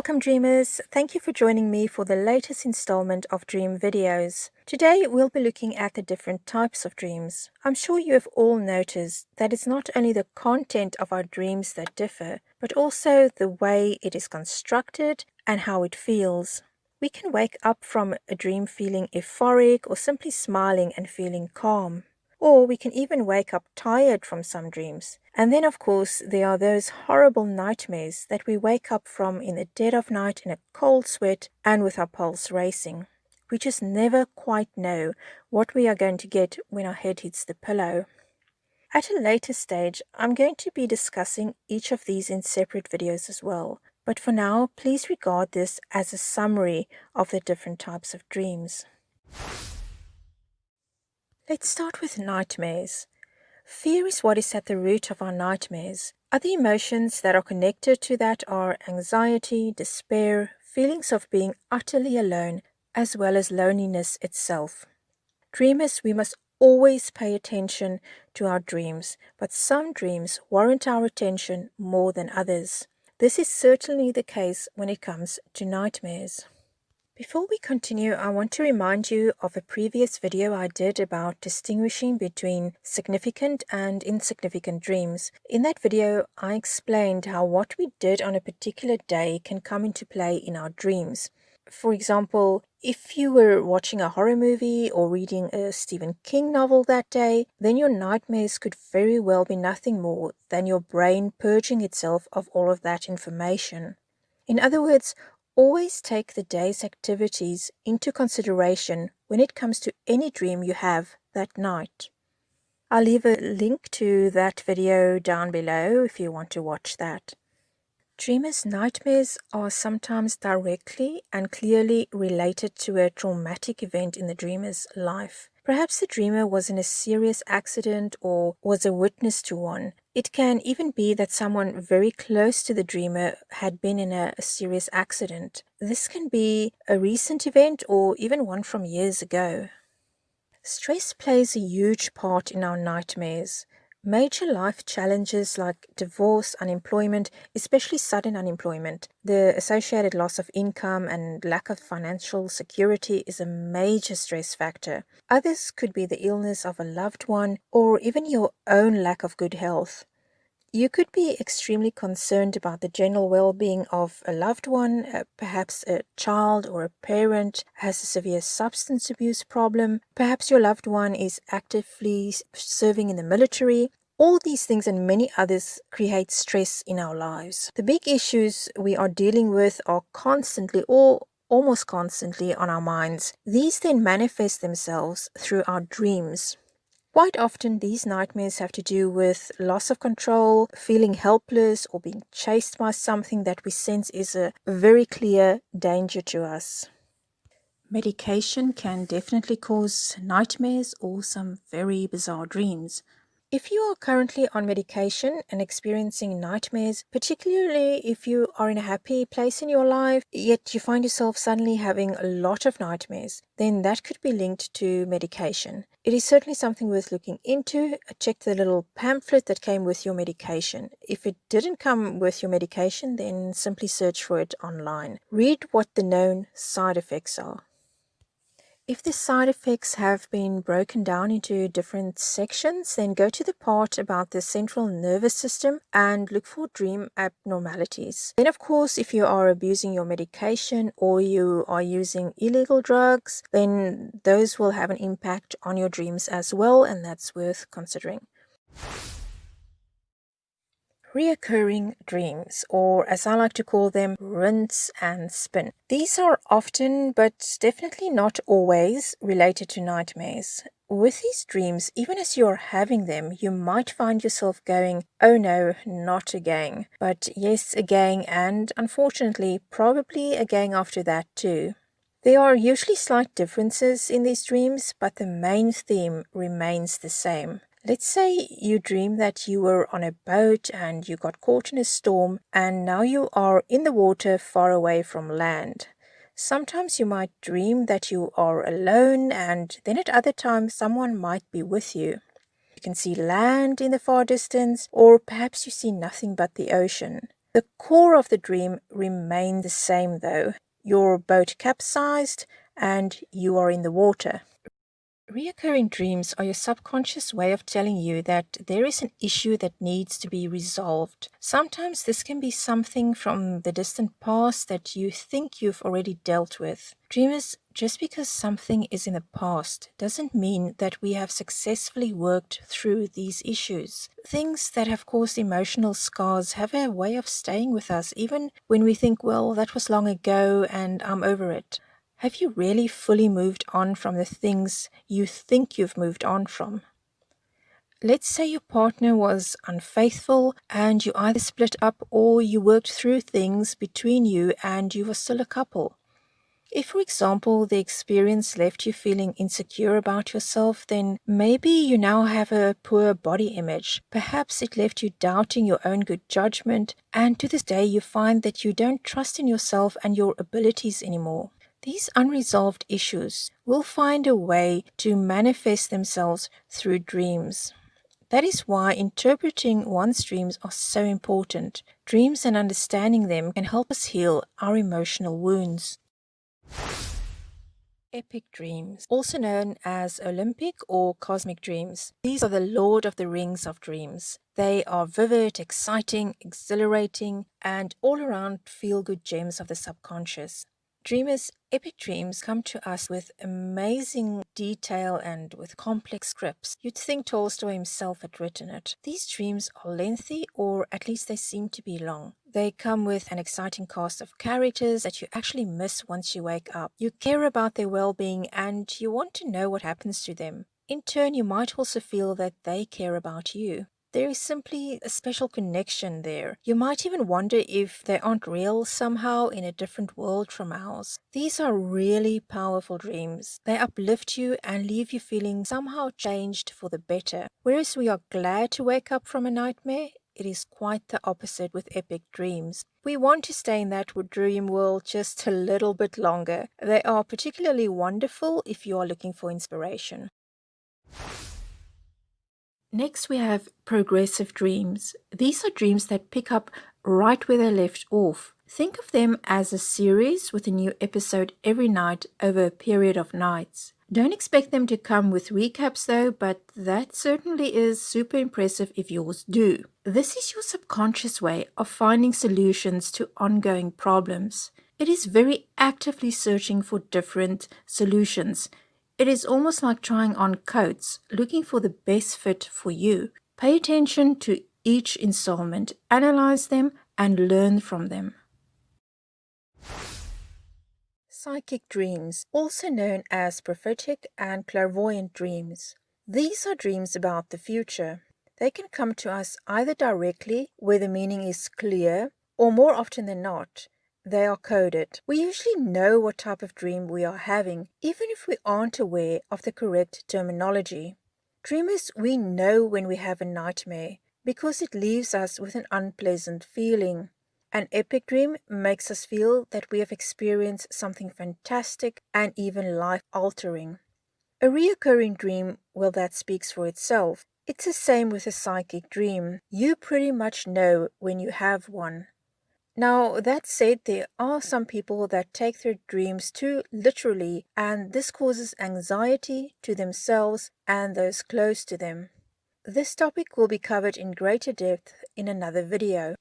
Welcome dreamers, thank you for joining me for the latest installment of dream videos. Today we'll be looking at the different types of dreams. I'm sure you have all noticed that it's not only the content of our dreams that differ, but also the way it is constructed and how it feels. We can wake up from a dream feeling euphoric or simply smiling and feeling calm. Or we can even wake up tired from some dreams. And then, of course, there are those horrible nightmares that we wake up from in the dead of night in a cold sweat and with our pulse racing. We just never quite know what we are going to get when our head hits the pillow. At a later stage, I'm going to be discussing each of these in separate videos as well. But for now, please regard this as a summary of the different types of dreams. Let's start with nightmares. Fear is what is at the root of our nightmares. Other emotions that are connected to that are anxiety, despair, feelings of being utterly alone, as well as loneliness itself. Dreamers, we must always pay attention to our dreams, but some dreams warrant our attention more than others. This is certainly the case when it comes to nightmares. Before we continue, I want to remind you of a previous video I did about distinguishing between significant and insignificant dreams. In that video, I explained how what we did on a particular day can come into play in our dreams. For example, if you were watching a horror movie or reading a Stephen King novel that day, then your nightmares could very well be nothing more than your brain purging itself of all of that information. In other words, always take the day's activities into consideration when it comes to any dream you have that night. I'll leave a link to that video down below if you want to watch that. Dreamers' nightmares are sometimes directly and clearly related to a traumatic event in the dreamer's life. Perhaps the dreamer was in a serious accident or was a witness to one. It can even be that someone very close to the dreamer had been in a serious accident. This can be a recent event or even one from years ago. Stress plays a huge part in our nightmares. Major life challenges like divorce, unemployment, especially sudden unemployment, the associated loss of income and lack of financial security is a major stress factor. Others could be the illness of a loved one or even your own lack of good health. You could be extremely concerned about the general well-being of a loved one, perhaps a child or a parent has a severe substance abuse problem, perhaps your loved one is actively serving in the military. All these things and many others create stress in our lives. The big issues we are dealing with are constantly or almost constantly on our minds. These then manifest themselves through our dreams. Quite often, these nightmares have to do with loss of control, feeling helpless, or being chased by something that we sense is a very clear danger to us. Medication can definitely cause nightmares or some very bizarre dreams. If you are currently on medication and experiencing nightmares, particularly if you are in a happy place in your life, yet you find yourself suddenly having a lot of nightmares, then that could be linked to medication. It is certainly something worth looking into. Check the little pamphlet that came with your medication. If it didn't come with your medication, then simply search for it online. Read what the known side effects are. If the side effects have been broken down into different sections, then go to the part about the central nervous system and look for dream abnormalities. Then, of course, if you are abusing your medication or you are using illegal drugs, then those will have an impact on your dreams as well, and that's worth considering. Reoccurring dreams, or as I like to call them, rinse and spin. These are often, but definitely not always, related to nightmares. With these dreams, even as you're having them, you might find yourself going, oh no, not again. But yes, again, and unfortunately, probably again after that too. There are usually slight differences in these dreams, but the main theme remains the same. Let's say you dream that you were on a boat and you got caught in a storm and now you are in the water far away from land. Sometimes you might dream that you are alone and then at other times someone might be with you. You can see land in the far distance or perhaps you see nothing but the ocean. The core of the dream remained the same though. Your boat capsized and you are in the water. Reoccurring dreams are your subconscious way of telling you that there is an issue that needs to be resolved. Sometimes this can be something from the distant past that you think you've already dealt with. Dreamers, just because something is in the past doesn't mean that we have successfully worked through these issues. Things that have caused emotional scars have a way of staying with us even when we think, well, that was long ago and I'm over it. Have you really fully moved on from the things you think you've moved on from? Let's say your partner was unfaithful and you either split up or you worked through things between you and you were still a couple. If, for example, the experience left you feeling insecure about yourself, then maybe you now have a poor body image. Perhaps it left you doubting your own good judgment, and to this day you find that you don't trust in yourself and your abilities anymore. These unresolved issues will find a way to manifest themselves through dreams. That is why interpreting one's dreams are so important. Dreams and understanding them can help us heal our emotional wounds. Epic dreams, also known as Olympic or cosmic dreams. These are the Lord of the Rings of dreams. They are vivid, exciting, exhilarating, and all around feel good gems of the subconscious. Dreamers' epic dreams come to us with amazing detail and with complex scripts. You'd think Tolstoy himself had written it. These dreams are lengthy, or at least they seem to be long. They come with an exciting cast of characters that you actually miss once you wake up. You care about their well-being and you want to know what happens to them. In turn, you might also feel that they care about you. There is simply a special connection there. You might even wonder if they aren't real somehow in a different world from ours. These are really powerful dreams. They uplift you and leave you feeling somehow changed for the better. Whereas we are glad to wake up from a nightmare, it is quite the opposite with epic dreams. We want to stay in that dream world just a little bit longer. They are particularly wonderful if you are looking for inspiration. Next, we have progressive dreams. These are dreams that pick up right where they left off. Think of them as a series with a new episode every night over a period of nights. Don't expect them to come with recaps though, but that certainly is super impressive if yours do. This is your subconscious way of finding solutions to ongoing problems. It is very actively searching for different solutions. It is almost like trying on coats, looking for the best fit for you. Pay attention to each installment, analyze them, and learn from them. Psychic dreams, also known as prophetic and clairvoyant dreams. These are dreams about the future. They can come to us either directly, where the meaning is clear, or more often than not, they are coded. We usually know what type of dream we are having, even if we aren't aware of the correct terminology. Dreamers, we know when we have a nightmare because it leaves us with an unpleasant feeling. An epic dream makes us feel that we have experienced something fantastic and even life-altering. A reoccurring dream, well, that speaks for itself. It's the same with a psychic dream. You pretty much know when you have one. Now, that said, there are some people that take their dreams too literally, and this causes anxiety to themselves and those close to them. This topic will be covered in greater depth in another video.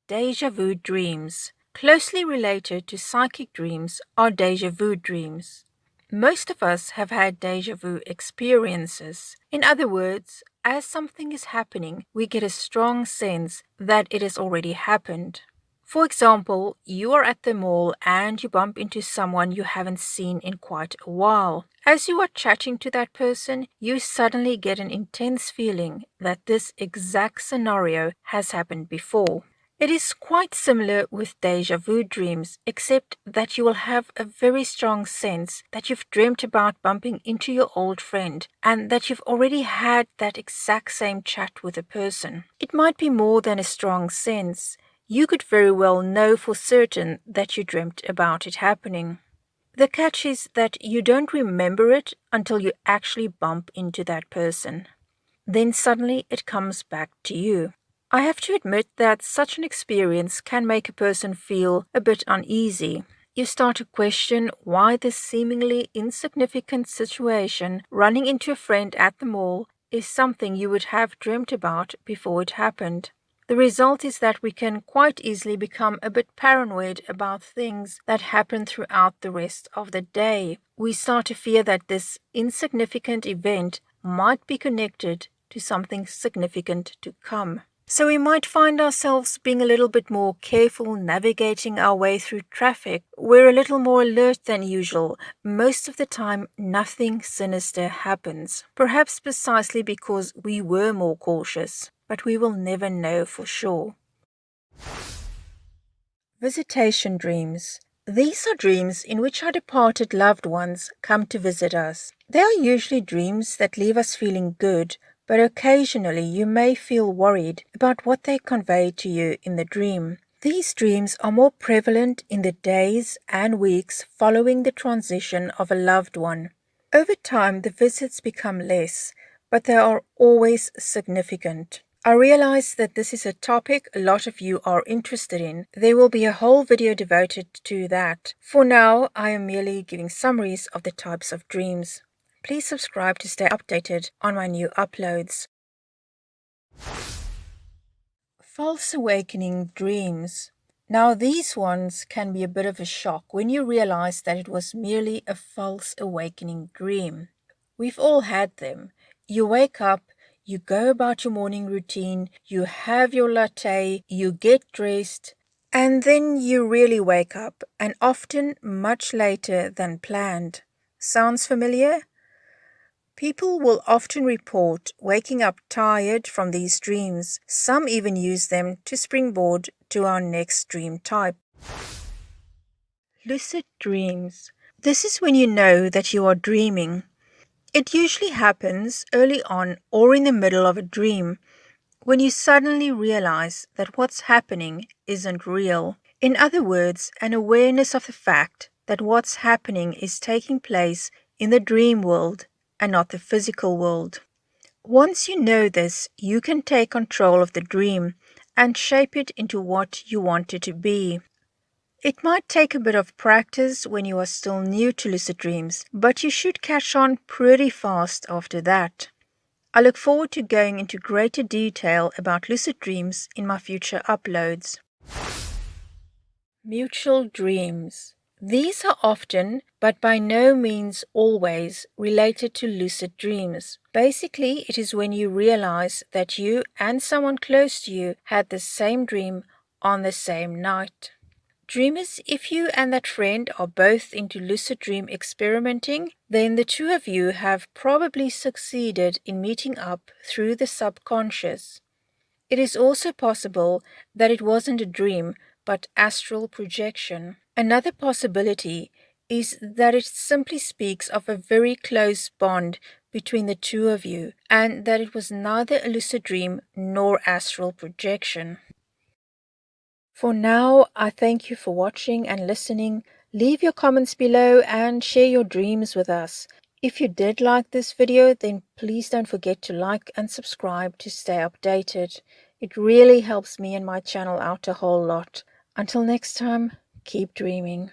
Deja vu dreams. Closely related to psychic dreams are deja vu dreams. Most of us have had deja vu experiences. In other words, as something is happening, we get a strong sense that it has already happened. For example, you are at the mall and you bump into someone you haven't seen in quite a while. As you are chatting to that person, you suddenly get an intense feeling that this exact scenario has happened before. It is quite similar with deja vu dreams, except that you will have a very strong sense that you've dreamt about bumping into your old friend and that you've already had that exact same chat with a person. It might be more than a strong sense. You could very well know for certain that you dreamt about it happening. The catch is that you don't remember it until you actually bump into that person. then suddenly it comes back to you. I have to admit that such an experience can make a person feel a bit uneasy. You start to question why this seemingly insignificant situation, running into a friend at the mall, is something you would have dreamt about before it happened. The result is that we can quite easily become a bit paranoid about things that happen throughout the rest of the day. We start to fear that this insignificant event might be connected to something significant to come. So we might find ourselves being a little bit more careful navigating our way through traffic. We're a little more alert than usual. Most of the time, nothing sinister happens. Perhaps precisely because we were more cautious, but we will never know for sure. Visitation dreams. These are dreams in which our departed loved ones come to visit us. They are usually dreams that leave us feeling good, but occasionally you may feel worried about what they convey to you in the dream. These dreams are more prevalent in the days and weeks following the transition of a loved one. Over time, the visits become less, but they are always significant. I realize that this is a topic a lot of you are interested in. There will be a whole video devoted to that. For now, I am merely giving summaries of the types of dreams. Please subscribe to stay updated on my new uploads. False awakening dreams. Now, these ones can be a bit of a shock when you realize that it was merely a false awakening dream. We've all had them. You wake up, you go about your morning routine, you have your latte, you get dressed, and then you really wake up, and often much later than planned. Sounds familiar? People will often report waking up tired from these dreams. Some even use them to springboard to our next dream type. Lucid dreams. This is when you know that you are dreaming. It usually happens early on or in the middle of a dream, when you suddenly realize that what's happening isn't real. In other words, an awareness of the fact that what's happening is taking place in the dream world and not the physical world. Once you know this, you can take control of the dream and shape it into what you want it to be. It might take a bit of practice when you are still new to lucid dreams, but you should catch on pretty fast after that. I look forward to going into greater detail about lucid dreams in my future uploads. Mutual dreams. These are often, but by no means always, related to lucid dreams. Basically, it is when you realize that you and someone close to you had the same dream on the same night. Dreamers, if you and that friend are both into lucid dream experimenting, then the two of you have probably succeeded in meeting up through the subconscious. It is also possible that it wasn't a dream, but astral projection. Another possibility is that it simply speaks of a very close bond between the two of you, and that it was neither a lucid dream nor astral projection. For now, I thank you for watching and listening. Leave your comments below and share your dreams with us. If you did like this video, then please don't forget to like and subscribe to stay updated. It really helps me and my channel out a whole lot. Until next time, keep dreaming.